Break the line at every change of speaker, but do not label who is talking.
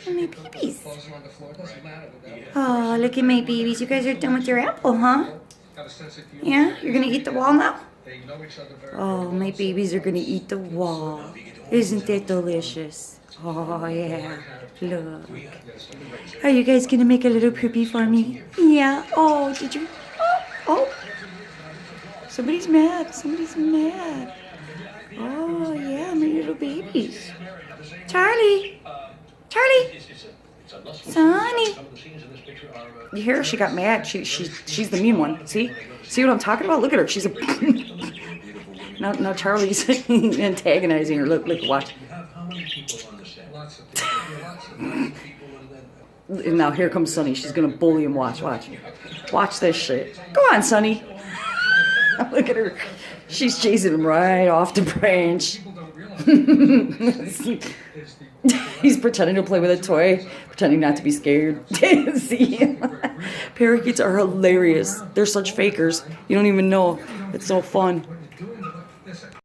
Oh, my babies. Oh, look at my babies. You guys are done with your apple, huh? Yeah? You're gonna eat the wall now? Oh, my babies are gonna eat the wall. Isn't that delicious? Oh, yeah. Look. Are you guys gonna make a little poopy for me? Yeah. Oh, did you? Oh. Somebody's mad. Somebody's mad. Oh, yeah, my little babies. Charlie. Charlie. Sonny. You hear her? She got mad. She's the mean one. See? See what I'm talking about? Look at her. She's a... now Charlie's antagonizing her. Look, watch. Now here comes Sonny. She's gonna bully him. Watch. Watch this shit. Go on, Sonny. Look at her. She's chasing him right off the branch. He's pretending to play with a toy, pretending not to be scared. See? Parakeets are hilarious. They're such fakers. You don't even know. It's so fun.